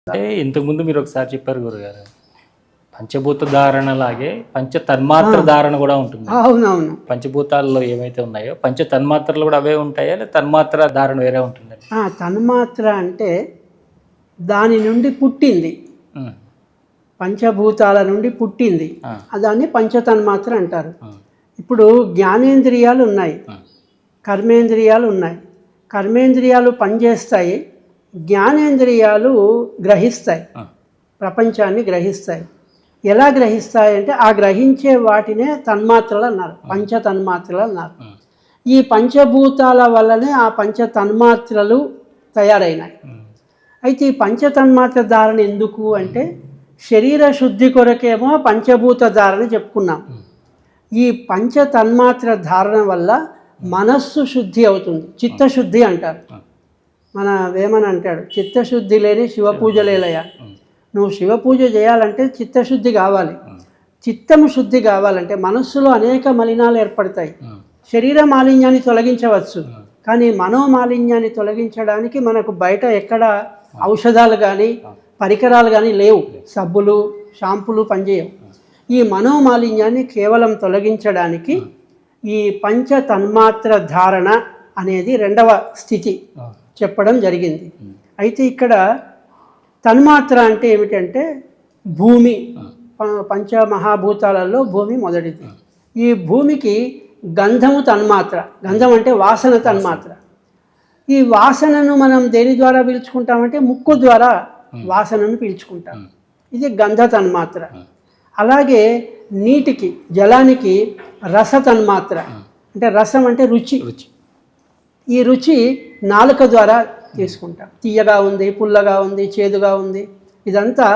అంటే ఇంతకుముందు మీరు ఒకసారి చెప్పారు గురుగారు, పంచభూత ధారణ లాగే పంచ తన్మాత్ర ధారణ కూడా ఉంటుంది. అవునవును. పంచభూతాల్లో ఏమైతే ఉన్నాయో పంచ తన్మాత్రలు కూడా అవే ఉంటాయా, లేదా తన్మాత్ర ధారణ వేరే ఉంటుందండి? తన్మాత్ర అంటే దాని నుండి పుట్టింది, పంచభూతాల నుండి పుట్టింది, దాన్ని పంచతన్మాత్ర అంటారు. ఇప్పుడు జ్ఞానేంద్రియాలు ఉన్నాయి, కర్మేంద్రియాలు ఉన్నాయి. కర్మేంద్రియాలు పనిచేస్తాయి, జ్ఞానేంద్రియాలు గ్రహిస్తాయి, ప్రపంచాన్ని గ్రహిస్తాయి. ఎలా గ్రహిస్తాయి అంటే ఆ గ్రహించే వాటినే తన్మాత్రలు అన్నారు, పంచతన్మాత్రలు అన్నారు. ఈ పంచభూతాల వల్లనే ఆ పంచతన్మాత్రలు తయారైనాయి. అయితే ఈ పంచతన్మాత్ర ధారణ ఎందుకు అంటే శరీర శుద్ధి కొరకేమో పంచభూత ధారణ చెప్పుకున్నాం. ఈ పంచతన్మాత్ర ధారణ వల్ల మనస్సు శుద్ధి అవుతుంది, చిత్తశుద్ధి అంటారు. మన వేమన అంటాడు, చిత్తశుద్ధి లేని శివపూజలేలయ్య. నువ్వు శివపూజ చేయాలంటే చిత్తశుద్ధి కావాలి. చిత్తము శుద్ధి కావాలంటే మనస్సులో అనేక మలినాలు ఏర్పడతాయి. శరీర మాలిన్యాన్ని తొలగించవచ్చు, కానీ మనోమాలిన్యాన్ని తొలగించడానికి మనకు బయట ఎక్కడ ఔషధాలు కానీ పరికరాలు కానీ లేవు, సబ్బులు షాంపులు పనిచేయవు. ఈ మనోమాలిన్యాన్ని కేవలం తొలగించడానికి ఈ పంచతన్మాత్ర ధారణ అనేది రెండవ స్థితి చెప్పడం జరిగింది. అయితే ఇక్కడ తన్మాత్ర అంటే ఏమిటంటే భూమి, పంచమహాభూతాలలో భూమి మొదటిది. ఈ భూమికి గంధము తన్మాత్ర, గంధం అంటే వాసన తన్మాత్ర. ఈ వాసనను మనం దేని ద్వారా పీల్చుకుంటామంటే ముక్కు ద్వారా వాసనను పీల్చుకుంటాం, ఇది గంధ తన్మాత్ర. అలాగే నీటికి, జలానికి రస తన్మాత్ర, అంటే రసం అంటే రుచి. ఈ రుచి నాలుక ద్వారా తీసుకుంటాం, తీయగా ఉంది, పుల్లగా ఉంది, చేదుగా ఉంది, ఇదంతా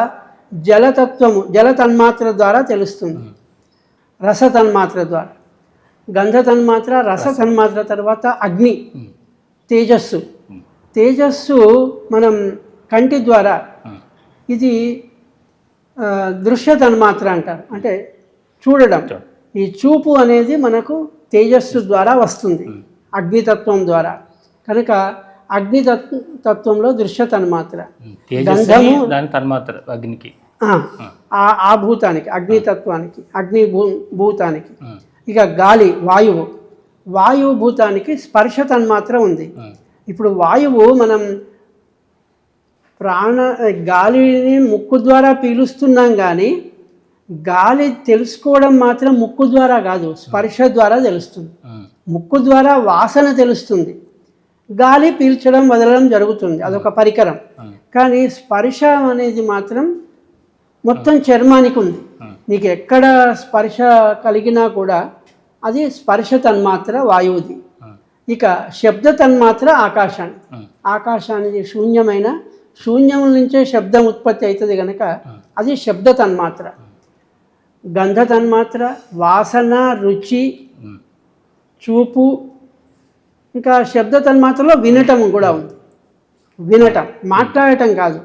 జలతత్వము, జల తన్మాత్ర ద్వారా తెలుస్తుంది. రస తన్మాత్ర ద్వారా, గంధ తన్మాత్ర, రస తన్మాత్ర తర్వాత అగ్ని, తేజస్సు. తేజస్సు మనం కంటి ద్వారా, ఇది దృశ్య తన్మాత్ర అంటారు, అంటే చూడడం. ఈ చూపు అనేది మనకు తేజస్సు ద్వారా వస్తుంది, అగ్నితత్వం ద్వారా. కనుక అగ్నితత్వంలో దృశ్య తన్మాత్ర, గంధము తన్మాత్ర అగ్నికి, ఆ భూతానికి, అగ్నితత్వానికి, అగ్ని భూతానికి. ఇక గాలి, వాయువు, వాయువు భూతానికి స్పర్శ తన్మాత్ర ఉంది. ఇప్పుడు వాయువు మనం గాలిని ముక్కు ద్వారా పీలుస్తున్నాం, కానీ గాలి తెలుసుకోవడం మాత్రం ముక్కు ద్వారా కాదు, స్పర్శ ద్వారా తెలుస్తుంది. ముక్కు ద్వారా వాసన తెలుస్తుంది, గాలి పీల్చడం వదలడం జరుగుతుంది, అదొక పరికరం. కానీ స్పర్శ అనేది మాత్రం మొత్తం చర్మానికి ఉంది. నీకు ఎక్కడ స్పర్శ కలిగినా కూడా అది స్పర్శ తన్మాత్ర వాయువుది. ఇక శబ్ద తన్మాత్ర ఆకాశానికి శూన్యమైన, శూన్యం నుంచే శబ్దం ఉత్పత్తి అవుతుంది కనుక అది శబ్ద తన్మాత్ర. గంధ తన్మాత్ర వాసన, రుచి, చూపు. ఇంకా శబ్ద తన్మాత్రలో వినటం కూడా ఉంది. వినటం, మాట్లాడటం కాదు,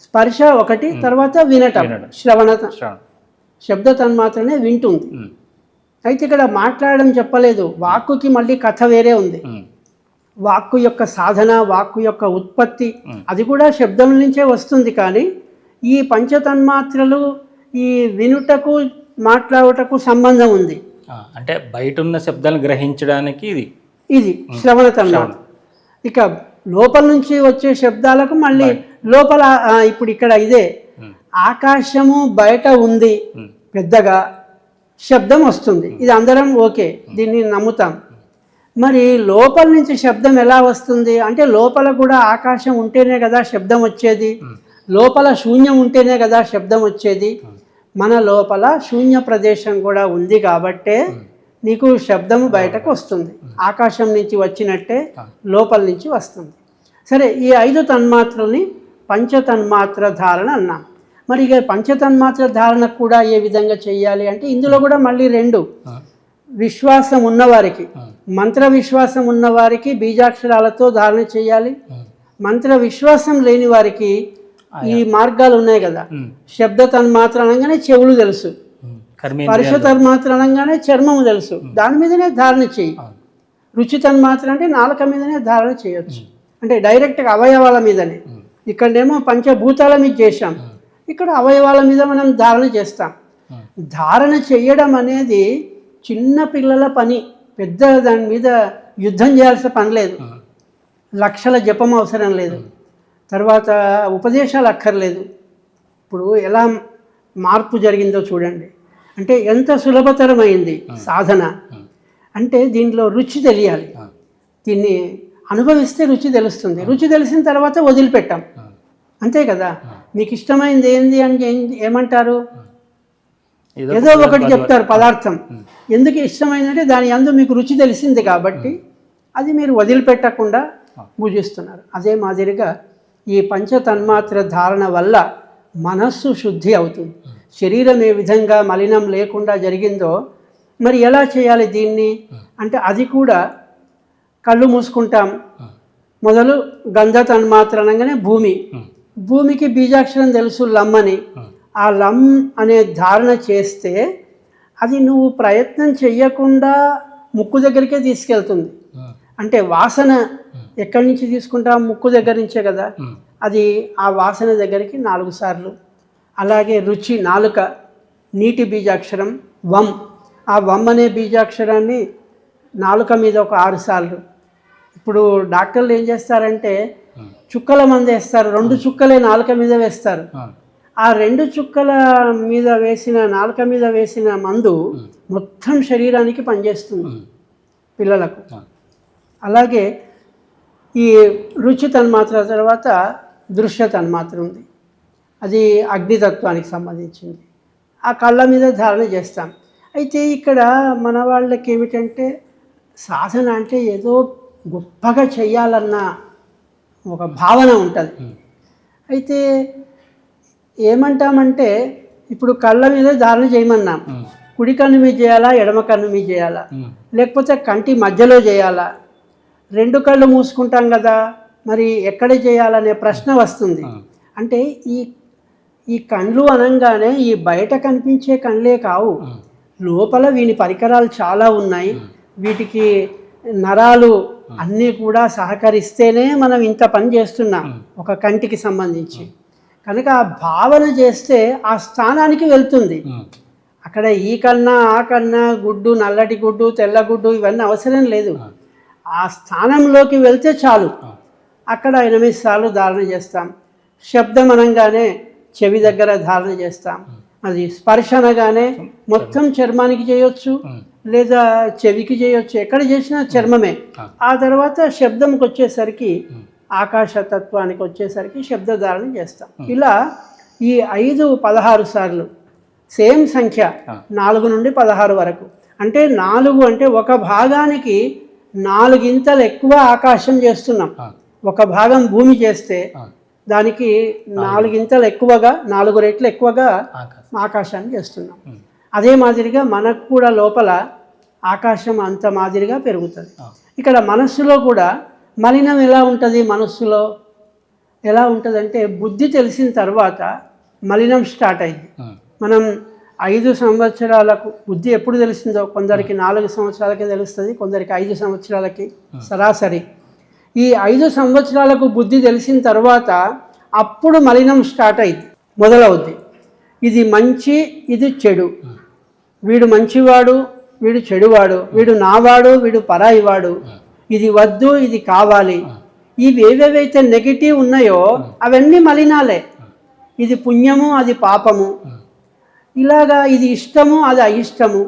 స్పర్శ ఒకటి, తర్వాత వినటం, శ్రవణ. శబ్ద తన్మాత్రనే వింటుంది. అయితే ఇక్కడ మాట్లాడడం చెప్పలేదు, వాక్కుకి మళ్ళీ కథ వేరే ఉంది. వాక్కు యొక్క సాధన, వాక్కు యొక్క ఉత్పత్తి, అది కూడా శబ్దం నుంచే వస్తుంది. కానీ ఈ పంచతన్మాత్రలు ఈ వినుటకు, మాట్లాడుటకు సంబంధం ఉంది. అంటే బయట ఉన్న శబ్దాలను గ్రహించడానికి ఇది శ్రవణ తన్మాత్ర. ఇక లోపల నుంచి వచ్చే శబ్దాలకు మళ్ళీ లోపల, ఇప్పుడు ఇక్కడ ఇదే ఆకాశము బయట ఉంది, పెద్దగా శబ్దం వస్తుంది, ఇది అందరం ఓకే, దీన్ని నమ్ముతాం. మరి లోపల నుంచి శబ్దం ఎలా వస్తుంది అంటే లోపల కూడా ఆకాశం ఉంటేనే కదా శబ్దం వచ్చేది, లోపల శూన్యం ఉంటేనే కదా శబ్దం వచ్చేది. మన లోపల శూన్య ప్రదేశం కూడా ఉంది కాబట్టే నీకు శబ్దము బయటకు వస్తుంది, ఆకాశం నుంచి వచ్చినట్టే లోపల నుంచి వస్తుంది. సరే, ఈ 5 తన్మాత్రల్ని పంచతన్మాత్ర ధారణ అన్నాం. మరి ఇక పంచతన్మాత్ర ధారణ కూడా ఏ విధంగా చేయాలి అంటే ఇందులో కూడా మళ్ళీ 2, విశ్వాసం ఉన్నవారికి, మంత్ర విశ్వాసం ఉన్నవారికి బీజాక్షరాలతో ధారణ చేయాలి. మంత్ర విశ్వాసం లేని వారికి ఈ మార్గాలు ఉన్నాయి కదా, శబ్ద తన్మాత్ర అనగానే చెవులు తెలుసు, స్పర్శ తన్మాత్ర అనగానే చర్మము తెలుసు, దాని మీదనే ధారణ చేయి. రుచి తన్మాత్ర అంటే నాలుక మీదనే ధారణ చేయొచ్చు, అంటే డైరెక్ట్గా అవయవాల మీదనే. ఇక్కడేమో పంచభూతాల మీద చేశాం, ఇక్కడ అవయవాల మీద మనం ధారణ చేస్తాం. ధారణ చేయడం అనేది చిన్న పిల్లల పని, పెద్ద దాని మీద యుద్ధం చేయాల్సిన పని లేదు, లక్షల జపం అవసరం లేదు, తర్వాత ఉపదేశాలు అక్కర్లేదు. ఇప్పుడు ఎలా మార్పు జరిగిందో చూడండి. అంటే ఎంత సులభతరమైంది సాధన. అంటే దీంట్లో రుచి తెలియాలి, దీన్ని అనుభవిస్తే రుచి తెలుస్తుంది. రుచి తెలిసిన తర్వాత వదిలిపెట్టాం, అంతే కదా. మీకు ఇష్టమైంది ఏంది అని ఏమంటారు? ఏదో ఒకటి చెప్తారు పదార్థం. ఎందుకు ఇష్టమైందంటే దాని యందు మీకు రుచి తెలిసింది కాబట్టి అది మీరు వదిలిపెట్టకుండా పూజిస్తున్నారు. అదే మాదిరిగా ఈ పంచతన్మాత్ర ధారణ వల్ల మనస్సు శుద్ధి అవుతుంది. శరీరం ఏ విధంగా మలినం లేకుండా జరిగిందో మరి ఎలా చేయాలి దీన్ని అంటే అది కూడా కళ్ళు మూసుకుంటాం. మొదలు గంధ తన్మాత్ర అనగానే భూమికి బీజాక్షరం తెలుసు లమ్ అని. ఆ లమ్ అనే ధారణ చేస్తే అది నువ్వు ప్రయత్నం చెయ్యకుండా ముక్కు దగ్గరికే తీసుకెళ్తుంది. అంటే వాసన ఎక్కడి నుంచి తీసుకుంటాం? ముక్కు దగ్గర నుంచే కదా. అది ఆ వాసన దగ్గరికి 4 సార్లు. అలాగే రుచి నాలుక, నీటి బీజాక్షరం వమ్. ఆ వమ్ అనే బీజాక్షరాన్ని నాలుక మీద ఒక 6 సార్లు. ఇప్పుడు డాక్టర్లు ఏం చేస్తారంటే చుక్కల మందు వేస్తారు, 2 చుక్కలే నాలుక మీద వేస్తారు. ఆ 2 చుక్కల మీద వేసిన నాలుక మీద వేసిన మందు మొత్తం శరీరానికి పనిచేస్తుంది పిల్లలకు. అలాగే ఈ రుచి తన్మాత్ర తర్వాత దృశ్య తన్మాత్ర ఉంది, అది అగ్నితత్వానికి సంబంధించింది. ఆ కళ్ళ మీద ధారణ చేస్తాం. అయితే ఇక్కడ మన వాళ్ళకి ఏమిటంటే సాధన అంటే ఏదో గొప్పగా చెయ్యాలన్న ఒక భావన ఉంటుంది. అయితే ఏమంటామంటే ఇప్పుడు కళ్ళ మీద ధారణ చేయమన్నాం, కుడి కన్ను మీద చేయాలా, ఎడమ కన్ను మీద చేయాలా, లేకపోతే కంటి మధ్యలో చేయాలా? 2 కళ్ళు మూసుకుంటాం కదా, మరి ఎక్కడ చేయాలనే ప్రశ్న వస్తుంది. అంటే ఈ కళ్ళు అనగానే ఈ బయట కనిపించే కళ్ళే కావు, లోపల వీని పరికరాలు చాలా ఉన్నాయి. వీటికి నరాలు అన్నీ కూడా సహకరిస్తేనే మనం ఇంత పని చేస్తున్నాం ఒక కంటికి సంబంధించి. కనుక ఆ భావన చేస్తే ఆ స్థానానికి వెళ్తుంది. అక్కడ ఈ కన్నా ఆ కన్నా గుడ్డు, నల్లటి గుడ్డు, తెల్ల గుడ్డు ఇవన్నీ అవసరం లేదు. ఆ స్థానంలోకి వెళ్తే చాలు. అక్కడ 8 సార్లు ధారణ చేస్తాం. శబ్దం అనగానే చెవి దగ్గర ధారణ చేస్తాం. అది స్పర్శ అనగానే మొత్తం చర్మానికి చేయొచ్చు, లేదా చెవికి చేయొచ్చు, ఎక్కడ చేసినా చర్మమే. ఆ తర్వాత శబ్దంకి వచ్చేసరికి ఆకాశతత్వానికి వచ్చేసరికి శబ్దధారణ చేస్తాం. ఇలా ఈ 5 16 సార్లు, సేమ్ సంఖ్య 4 నుండి 16 వరకు. అంటే 4 అంటే ఒక భాగానికి 4 ఇంతలు ఎక్కువ ఆకాశం చేస్తున్నాం. ఒక భాగం భూమి చేస్తే దానికి 4 ఇంతలు ఎక్కువగా, 4 రెట్లు ఎక్కువగా ఆకాశాన్ని చేస్తున్నాం. అదే మాదిరిగా మనకు కూడా లోపల ఆకాశం అంత మాదిరిగా పెరుగుతుంది. ఇక్కడ మనస్సులో కూడా మలినం ఎలా ఉంటుంది? మనస్సులో ఎలా ఉంటుందంటే బుద్ధి తెలిసిన తర్వాత మలినం స్టార్ట్ అయింది. మనం 5 సంవత్సరాలకు బుద్ధి ఎప్పుడు తెలిసిందో, కొందరికి 4 సంవత్సరాలకే తెలుస్తుంది, కొందరికి 5 సంవత్సరాలకి సరాసరి. ఈ 5 సంవత్సరాలకు బుద్ధి తెలిసిన తర్వాత అప్పుడు మలినం స్టార్ట్ అయింది, మొదలవుద్ది. ఇది మంచి, ఇది చెడు, వీడు మంచివాడు, వీడు చెడువాడు, వీడు నావాడు, వీడు పరాయివాడు, ఇది వద్దు, ఇది కావాలి. ఇవి ఏవేవైతే నెగిటివ్ ఉన్నాయో అవన్నీ మలినాలే. ఇది పుణ్యము, అది పాపము, ఇలాగా ఇది ఇష్టము, అది అయిష్టము.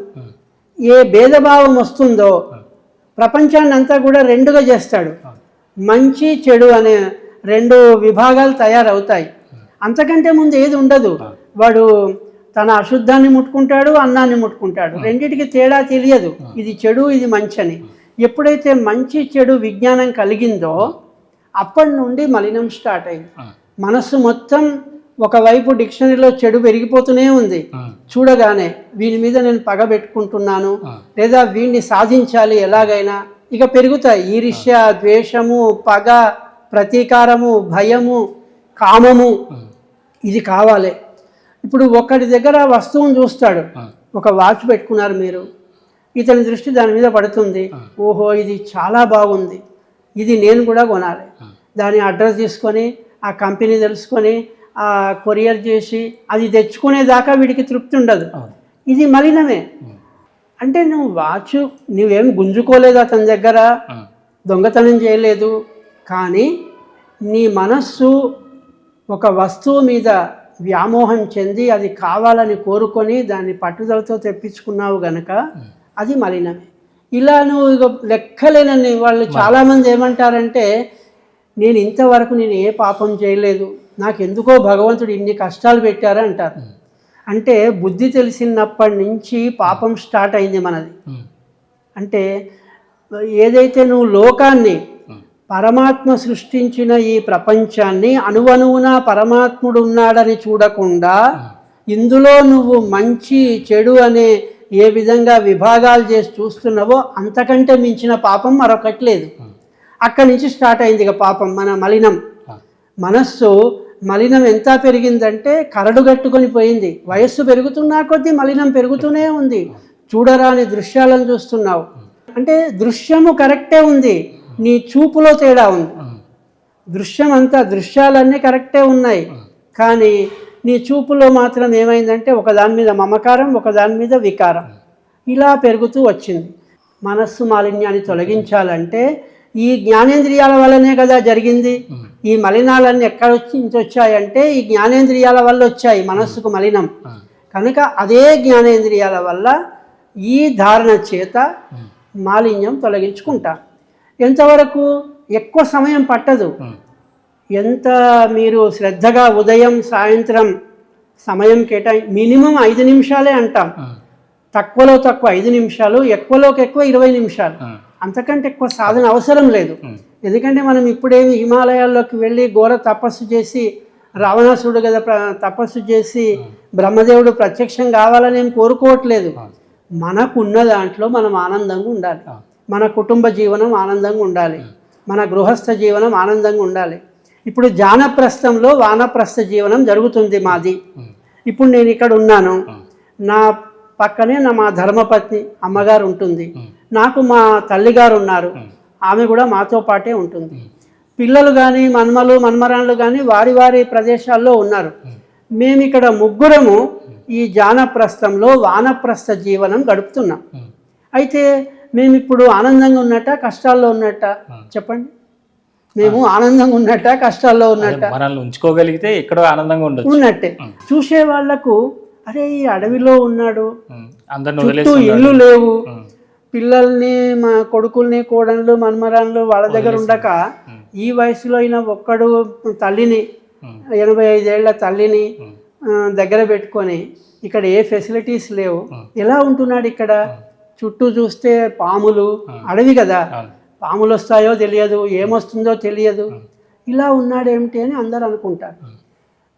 ఏ భేదభావం వస్తుందో ప్రపంచాన్ని అంతా కూడా 2గా చేస్తాడు. మంచి చెడు అనే 2 విభాగాలు తయారవుతాయి. అంతకంటే ముందు ఏది ఉండదు. వాడు తన అశుద్ధాన్ని ముట్టుకుంటాడు, అన్నాన్ని ముట్టుకుంటాడు, రెండిటికి తేడా తెలియదు. ఇది చెడు, ఇది మంచి అని. ఎప్పుడైతే మంచి చెడు విజ్ఞానం కలిగిందో అప్పటి నుండి మలినం స్టార్ట్ అయింది. మనస్సు మొత్తం ఒకవైపు డిక్షనరీలో చెడు పెరిగిపోతూనే ఉంది. చూడగానే వీని మీద నేను పగ పెట్టుకుంటున్నాను, లేదా వీడిని సాధించాలి ఎలాగైనా, ఇక పెరుగుతాయి ఈర్ష్య, ద్వేషము, పగ, ప్రతీకారము, భయము, కామము. ఇది కావాలి. ఇప్పుడు ఒకటి దగ్గర వస్తువును చూస్తాడు, ఒక వాచ్ పెట్టుకున్నారు మీరు, ఇతని దృష్టి దాని మీద పడుతుంది. ఓహో ఇది చాలా బాగుంది, ఇది నేను కూడా కొనాలి. దాని అడ్రస్ తీసుకొని ఆ కంపెనీ తెలుసుకొని ఆ కొరియర్ చేసి అది తెచ్చుకునేదాకా వీడికి తృప్తి ఉండదు. ఇది మలినమే. అంటే నువ్వు వాచ్ నువ్వేం గుంజుకోలేదు అతని దగ్గర, దొంగతనం చేయలేదు, కానీ నీ మనస్సు ఒక వస్తువు మీద వ్యామోహం చెంది అది కావాలని కోరుకొని దాన్ని పట్టుదలతో తెప్పించుకున్నావు గనక అది మలినమే. ఇలా నువ్వు ఇక లెక్కలేనని వాళ్ళు చాలామంది ఏమంటారంటే, నేను ఇంతవరకు నేను ఏ పాపం చేయలేదు, నాకు ఎందుకో భగవంతుడు ఇన్ని కష్టాలు పెట్టారు అంటారు. అంటే బుద్ధి తెలిసినప్పటి నుంచి పాపం స్టార్ట్ అయింది మనది. అంటే ఏదైతే నువ్వు లోకాన్ని, పరమాత్మ సృష్టించిన ఈ ప్రపంచాన్ని అణువణువున పరమాత్ముడు ఉన్నాడని చూడకుండా ఇందులో నువ్వు మంచి చెడు అనే ఏ విధంగా విభాగాలు చేసి చూస్తున్నావో అంతకంటే మించిన పాపం మరొకటి లేదు. అక్కడి నుంచి స్టార్ట్ అయింది ఇక పాపం, మన మలినం. మనస్సు మలినం ఎంత పెరిగిందంటే కరడుగట్టుకొని పోయింది. వయస్సు పెరుగుతున్నా కొద్దీ మలినం పెరుగుతూనే ఉంది. చూడరాని దృశ్యాలను చూస్తున్నావు. అంటే దృశ్యము కరెక్టే ఉంది, నీ చూపులో తేడా ఉంది. దృశ్యం అంతా, దృశ్యాలన్నీ కరెక్టే ఉన్నాయి, కానీ నీ చూపులో మాత్రం ఏమైందంటే ఒకదాని మీద మమకారం, ఒకదాని మీద వికారం, ఇలా పెరుగుతూ వచ్చింది. మనస్సు మాలిన్యాన్ని తొలగించాలంటే ఈ జ్ఞానేంద్రియాల వల్లనే కదా జరిగింది. ఈ మలినాలన్నీ ఎక్కడ నుంచి వచ్చాయంటే ఈ జ్ఞానేంద్రియాల వల్ల వచ్చాయి మనస్సుకు మలినం. కనుక అదే జ్ఞానేంద్రియాల వల్ల ఈ ధారణ చేత మాలిన్యం తొలగించుకుంటాం. ఎంతవరకు? ఎక్కువ సమయం పట్టదు. ఎంత మీరు శ్రద్ధగా ఉదయం సాయంత్రం సమయం మినిమం 5 నిమిషాలే అంటాం. తక్కువలో తక్కువ 5 నిమిషాలు, ఎక్కువలోకి ఎక్కువ 20 నిమిషాలు. అంతకంటే ఎక్కువ సాధన అవసరం లేదు. ఎందుకంటే మనం ఇప్పుడేమి హిమాలయాల్లోకి వెళ్ళి ఘోర తపస్సు చేసి, రావణాసురుడు కదా తపస్సు చేసి బ్రహ్మదేవుడు ప్రత్యక్షం కావాలని ఏం కోరుకోవట్లేదు. మనకున్న దాంట్లో మనం ఆనందంగా ఉండాలి. మన కుటుంబ జీవనం ఆనందంగా ఉండాలి. మన గృహస్థ జీవనం ఆనందంగా ఉండాలి. ఇప్పుడు జానప్రస్థంలో వానప్రస్థ జీవనం జరుగుతుంది మాది. ఇప్పుడు నేను ఇక్కడ ఉన్నాను, నా పక్కనే మా ధర్మపత్ని అమ్మగారు ఉంటుంది, నాకు మా తల్లిగారు ఉన్నారు, ఆమె కూడా మాతో పాటే ఉంటుంది. పిల్లలు కానీ మన్మలు మన్మరాళ్ళు కానీ వారి వారి ప్రదేశాల్లో ఉన్నారు. మేము ఇక్కడ ముగ్గురము ఈ జానప్రస్థంలో వానప్రస్థ జీవనం గడుపుతున్నాం. అయితే మేము ఇప్పుడు ఆనందంగా ఉన్నట్ట, కష్టాల్లో ఉన్నట్ట? చెప్పండి. మేము ఆనందంగా ఉన్నట్ట, కష్టాల్లో ఉన్నట్ట? మనల్ని ఉంచుకోగలిగితే ఎక్కడో ఆనందంగా ఉన్నట్టే. చూసే వాళ్లకు అరే ఈ అడవిలో ఉన్నాడు, అందరిని చుట్టూ ఇల్లు లేవు, పిల్లల్ని మా కొడుకుల్ని కోడళ్ళు మన్మరాళ్ళు వాళ్ళ దగ్గర ఉండక ఈ వయసులో అయినా ఒక్కడు తల్లిని 85 ఏళ్ల తల్లిని దగ్గర పెట్టుకొని ఇక్కడ ఏ ఫెసిలిటీస్ లేవు, ఎలా ఉంటున్నాడు ఇక్కడ? చుట్టూ చూస్తే పాములు, అడవి కదా, పాములు వస్తాయో తెలియదు, ఏమొస్తుందో తెలియదు, ఇలా ఉన్నాడేమిటి అని అందరు అనుకుంటారు.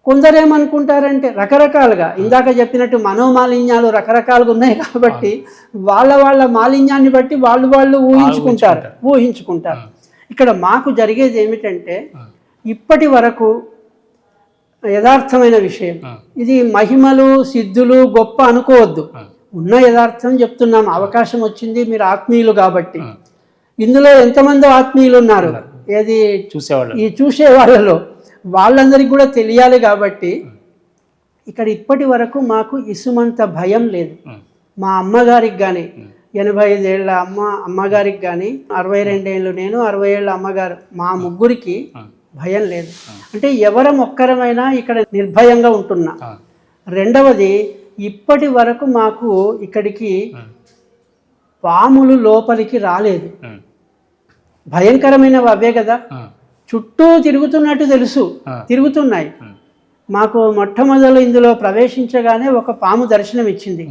కొందరు ఏమనుకుంటారంటే రకరకాలుగా, ఇందాక చెప్పినట్టు మనోమాలిన్యాలు రకరకాలుగా ఉన్నాయి కాబట్టి వాళ్ళ మాలిన్యాన్ని బట్టి వాళ్ళు ఊహించుకుంటారు. ఇక్కడ మాకు జరిగేది ఏమిటంటే ఇప్పటి వరకు యథార్థమైన విషయం ఇది. మహిమలు సిద్ధులు గొప్ప అనుకోవద్దు, ఉన్న యథార్థం చెప్తున్నాం. అవకాశం వచ్చింది, మీరు ఆత్మీయులు కాబట్టి. ఇందులో ఎంతమంది ఆత్మీయులు ఉన్నారు? ఏది ఈ చూసే వాళ్ళలో వాళ్ళందరికీ కూడా తెలియాలి కాబట్టి ఇక్కడ ఇప్పటి వరకు మాకు ఇసుమంత భయం లేదు. మా అమ్మగారికి కానీ 85 ఏళ్ళ అమ్మగారికి కానీ 62 ఏళ్ళు నేను, 60 ఏళ్ళ అమ్మగారు, మా ముగ్గురికి భయం లేదు. అంటే ఎవరం ఒక్కరమైనా ఇక్కడ నిర్భయంగా ఉంటున్నా. రెండవది, ఇప్పటి వరకు మాకు ఇక్కడికి పాములు లోపలికి రాలేదు. భయంకరమైనవి అవే కదా, చుట్టూ తిరుగుతున్నట్టు తెలుసు, తిరుగుతున్నాయి. మాకు మొట్టమొదలు ఇందులో ప్రవేశించగానే ఒక పాము దర్శనం ఇచ్చింది.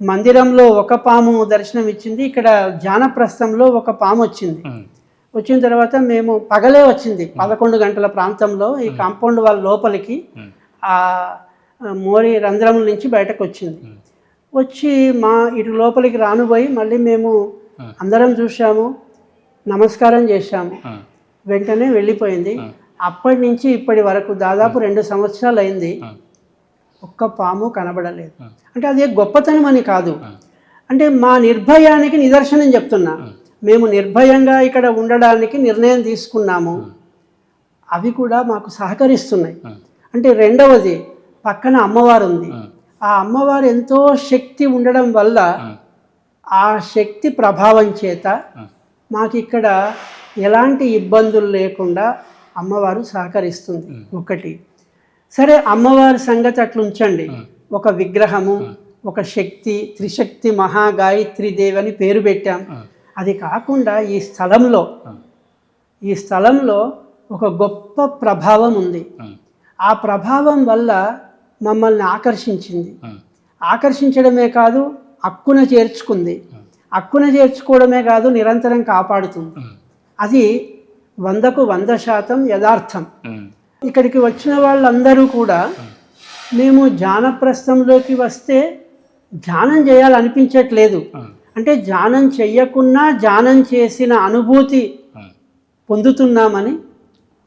మందిరంలో ఒక పాము దర్శనం ఇచ్చింది, ఇక్కడ జానప్రస్థంలో ఒక పాము వచ్చింది. వచ్చిన తర్వాత మేము పగలే వచ్చింది, 11 గంటల ప్రాంతంలో ఈ కాంపౌండ్ వాళ్ళ లోపలికి ఆ మోరి రంధ్రం నుంచి బయటకు వచ్చింది. వచ్చి మా ఇటు లోపలికి రానుపోయి మళ్ళీ మేము అందరం చూసాము, నమస్కారం చేశాము, వెంటనే వెళ్ళిపోయింది. అప్పటి నుంచి ఇప్పటి వరకు దాదాపు 2 సంవత్సరాలు అయింది, ఒక్క పాము కనబడలేదు. అంటే అదే గొప్పతనం అని కాదు, అంటే మా నిర్భయానికి నిదర్శనం చెప్తున్నా. మేము నిర్భయంగా ఇక్కడ ఉండడానికి నిర్ణయం తీసుకున్నాము. అవి కూడా మాకు సహకరిస్తున్నాయి. అంటే రెండవది పక్కన అమ్మవారు ఉంది. ఆ అమ్మవారు ఎంతో శక్తి ఉండడం వల్ల ఆ శక్తి ప్రభావం చేత మాకు ఇక్కడ ఎలాంటి ఇబ్బందులు లేకుండా అమ్మవారు సహకరిస్తుంది. ఒకటి సరే, అమ్మవారి సంగతి అట్లా ఉంచండి. ఒక విగ్రహము, ఒక శక్తి, త్రిశక్తి మహాగాయత్రి దేవి అని పేరు పెట్టాం. అది కాకుండా ఈ స్థలంలో ఒక గొప్ప ప్రభావం ఉంది. ఆ ప్రభావం వల్ల మమ్మల్ని ఆకర్షించడమే కాదు, అక్కున చేర్చుకుంది. అక్కున చేర్చుకోవడమే కాదు, నిరంతరం కాపాడుతుంది. అది 100కు 100% యథార్థం. ఇక్కడికి వచ్చిన వాళ్ళందరూ కూడా మేము ధ్యానప్రస్థంలోకి వస్తే ధ్యానం చేయాలనిపించట్లేదు. అంటే ధ్యానం చెయ్యకున్నా ధ్యానం చేసిన అనుభూతి పొందుతున్నామని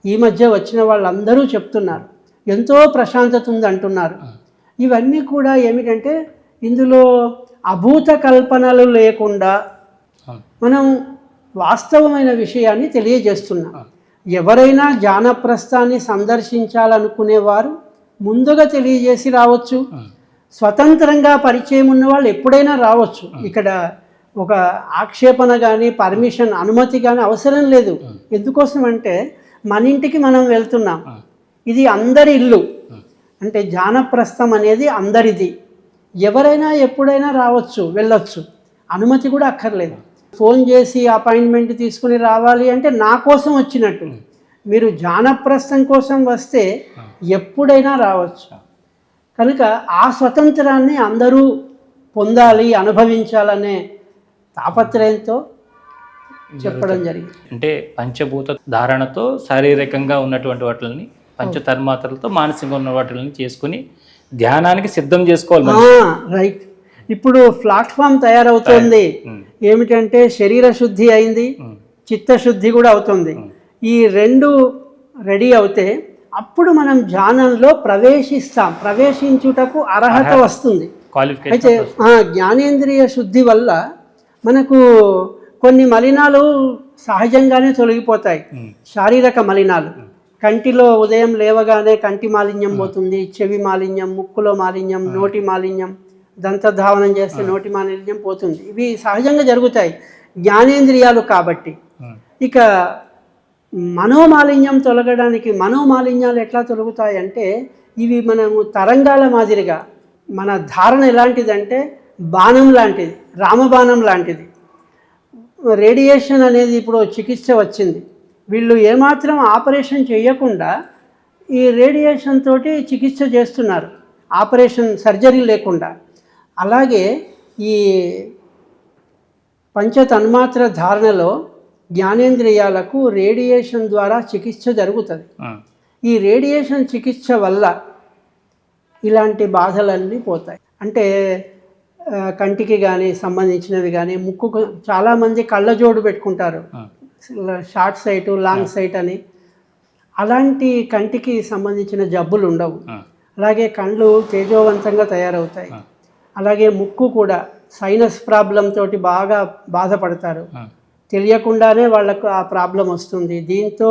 ఈ మధ్య వచ్చిన వాళ్ళందరూ చెప్తున్నారు. ఎంతో ప్రశాంతత ఉంది అంటున్నారు. ఇవన్నీ కూడా ఏమిటంటే ఇందులో అభూత కల్పనలు లేకుండా మనం వాస్తవమైన విషయాన్ని తెలియజేస్తున్నాం. ఎవరైనా ధ్యానప్రస్థాన్ని సందర్శించాలనుకునేవారు ముందుగా తెలియజేసి రావచ్చు. స్వతంత్రంగా పరిచయం ఉన్న వాళ్ళు ఎప్పుడైనా రావచ్చు. ఇక్కడ ఒక ఆక్షేపణ కానీ పర్మిషన్, అనుమతి కానీ అవసరం లేదు. ఎందుకోసం అంటే మన ఇంటికి మనం వెళ్తున్నాం. ఇది అందరి ఇల్లు. అంటే ధ్యానప్రస్థం అనేది అందరిది. ఎవరైనా ఎప్పుడైనా రావచ్చు, వెళ్ళొచ్చు. అనుమతి కూడా అక్కర్లేదు. ఫోన్ చేసి అపాయింట్మెంట్ తీసుకుని రావాలి అంటే నా కోసం వచ్చినట్టు. మీరు ధ్యానప్రస్థం కోసం వస్తే ఎప్పుడైనా రావచ్చు. కనుక ఆ స్వతంత్రాన్ని అందరూ పొందాలి, అనుభవించాలనే తాపత్రయంతో చెప్పడం జరిగింది. అంటే పంచభూత ధారణతో శారీరకంగా ఉన్నటువంటి వాటిని, పంచతన్మాత్రలతో మానసికంగా ఉన్న వాటిని చేసుకుని ధ్యానానికి సిద్ధం చేసుకోవాలి. రైట్. ఇప్పుడు ప్లాట్ఫామ్ తయారవుతుంది. ఏమిటంటే శరీర శుద్ధి అయింది, చిత్తశుద్ధి కూడా అవుతుంది. ఈ రెండు రెడీ అవుతే అప్పుడు మనం ధ్యానంలో ప్రవేశించుటకు అర్హత వస్తుంది. అయితే జ్ఞానేంద్రియ శుద్ధి వల్ల మనకు కొన్ని మలినాలు సహజంగానే తొలగిపోతాయి. శారీరక మలినాలు, కంటిలో ఉదయం లేవగానే కంటి మాలిన్యం పోతుంది, చెవి మాలిన్యం, ముక్కులో మాలిన్యం, నోటి మాలిన్యం, దంతధావనం చేస్తే నోటి మాలిన్యం పోతుంది. ఇవి సహజంగా జరుగుతాయి జ్ఞానేంద్రియాలు కాబట్టి. ఇక మనోమాలిన్యం తొలగడానికి, మనోమాలిన్యాలు ఎట్లా తొలగుతాయి అంటే ఇవి మనము తరంగాల మాదిరిగా, మన ధారణ ఎలాంటిదంటే బాణం లాంటిది, రామబాణం లాంటిది. రేడియేషన్ అనేది ఇప్పుడు చికిత్స వచ్చింది. వీళ్ళు ఏమాత్రం ఆపరేషన్ చేయకుండా ఈ రేడియేషన్ తోటి చికిత్స చేస్తున్నారు, ఆపరేషన్ సర్జరీ లేకుండా. అలాగే ఈ పంచతన్మాత్ర ధారణలో జ్ఞానేంద్రియాలకు రేడియేషన్ ద్వారా చికిత్స జరుగుతుంది. ఈ రేడియేషన్ చికిత్స వల్ల ఇలాంటి బాధలన్నీ పోతాయి. అంటే కంటికి కానీ సంబంధించినవి కానీ, ముక్కుకు చాలామంది కళ్ళజోడు పెట్టుకుంటారు, షార్ట్ సైట్, లాంగ్ సైట్ అని. అలాంటి కంటికి సంబంధించిన జబ్బులు ఉండవు. అలాగే కళ్ళు తేజోవంతంగా తయారవుతాయి. అలాగే ముక్కు కూడా సైనస్ ప్రాబ్లం తోటి బాగా బాధపడతారు. తెలియకుండానే వాళ్ళకు ఆ ప్రాబ్లం వస్తుంది. దీంతో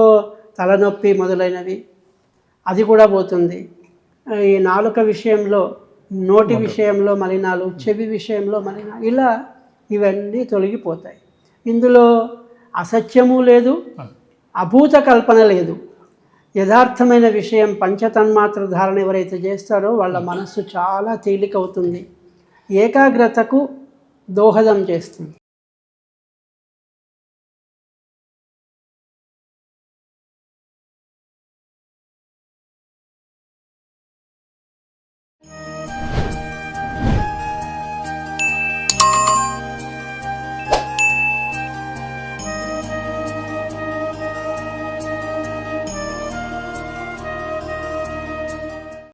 తలనొప్పి మొదలైనవి అది కూడా పోతుంది. ఈ నాలుక విషయంలో, నోటి విషయంలో మలినాలు, చెవి విషయంలో మలినాలు, ఇలా ఇవన్నీ తొలగిపోతాయి. ఇందులో అసత్యము లేదు, అభూత కల్పన లేదు. యథార్థమైన విషయం పంచతన్మాత్ర ధారణ ఎవరైతే చేస్తారో వాళ్ళ మనస్సు చాలా తేలికవుతుంది, ఏకాగ్రతకు దోహదం చేస్తుంది.